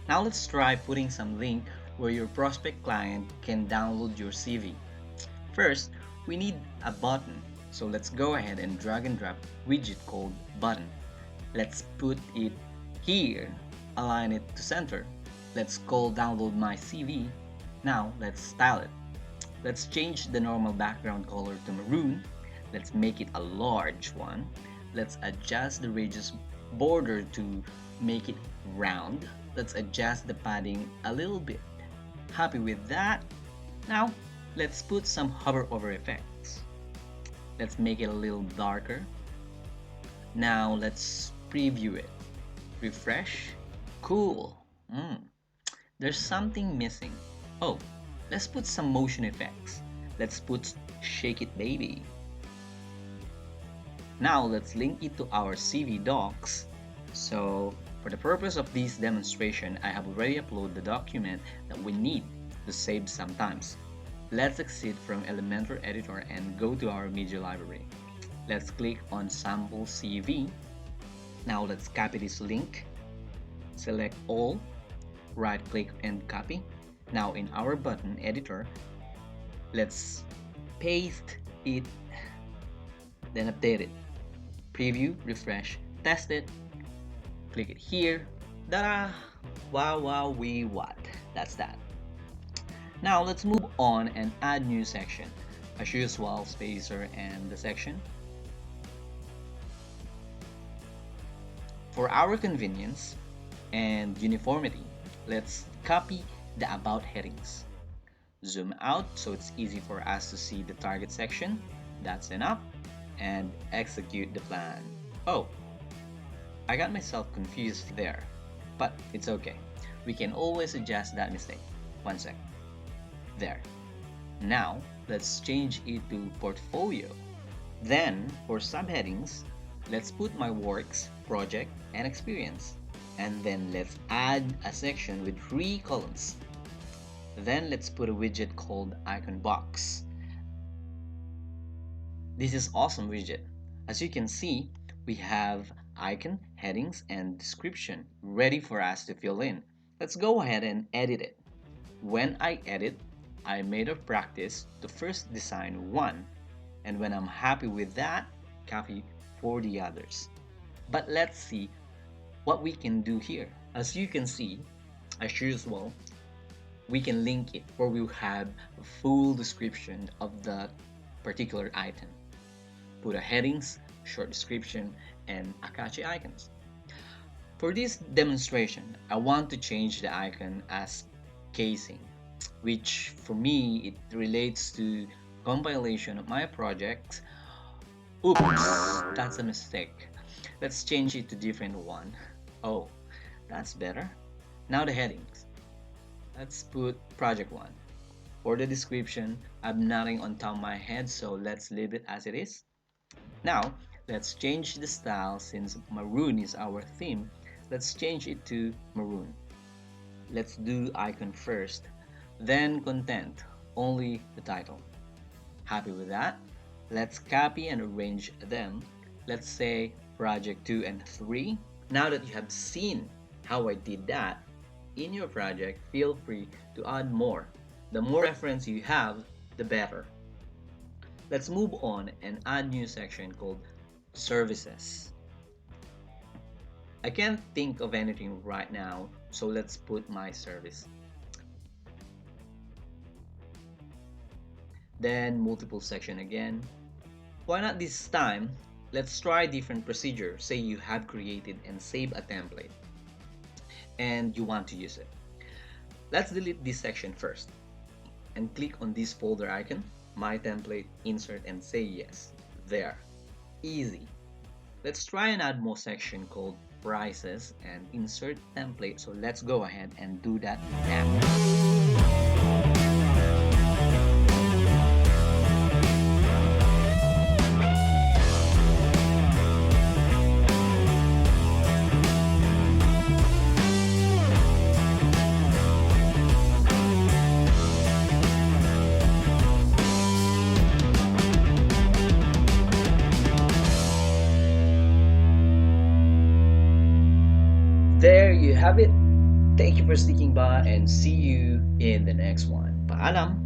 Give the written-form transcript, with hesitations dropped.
Now let's try putting some link where your prospect client can download your CV. First, we need a button. So let's go ahead and drag and drop widget called button. Let's put it here, align it to center. Let's call download my CV. Now let's style it. Let's change the normal background color to maroon. Let's make it a large one. Let's adjust the radius border to make it round. Let's adjust the padding a little bit. Happy with that? Now, let's put some hover over effects. Let's make it a little darker. Now, let's preview it. Refresh. Cool. There's something missing. Oh, let's put some motion effects. Let's put Shake It Baby. Now let's link it to our CV docs. So for the purpose of this demonstration, I have already uploaded the document that we need to save sometimes. Let's exit from Elementor Editor and go to our media library. Let's click on Sample CV. Now let's copy this link. Select all, right click and copy. Now in our button editor, let's paste it, then update it. Preview, refresh, test it, click it here. Ta-da! Wow, wow, wee, what? That's that. Now let's move on and add new section. As usual, spacer and the section. For our convenience and uniformity, let's copy the about headings. Zoom out so it's easy for us to see the target section. That's enough. And execute the plan. Oh, I got myself confused there, but it's okay. We can always adjust that mistake. One sec. There. Now, let's change it to portfolio. Then, for subheadings, let's put my works, project, and experience. And then let's add a section with 3 columns. Then let's put a widget called icon box. This is awesome widget. As you can see, we have icon, headings, and description ready for us to fill in. Let's go ahead and edit it. When I edit, I made a practice to first design one, and when I'm happy with that, copy for the others. But let's see what we can do here. As you can see, as usual, we can link it where we have a full description of the particular item. Put a headings, short description, and Akachi icons. For this demonstration, I want to change the icon as casing, which for me it relates to compilation of my project. Oops, that's a mistake. Let's change it to different one. Oh, that's better. Now the headings. Let's put project 1. For the description, I'm nothing on top of my head, so let's leave it as it is. Now, let's change the style. Since maroon is our theme, let's change it to maroon. Let's do icon first, then content, only the title. Happy with that? Let's copy and arrange them. Let's say project 2 and 3. Now that you have seen how I did that, in your project, feel free to add more. The more reference you have, the better. Let's move on and add new section called services. I can't think of anything right now, so let's put my service. Then multiple section again. Why not this time? Let's try different procedure. Say you have created and saved a template and you want to use it. Let's delete this section first and click on this folder icon, my template, insert, and say yes. There. Easy. Let's try and add more section called prices and insert template. So let's go ahead and do that now. There you have it. Thank you for sticking by and see you in the next one. Paalam!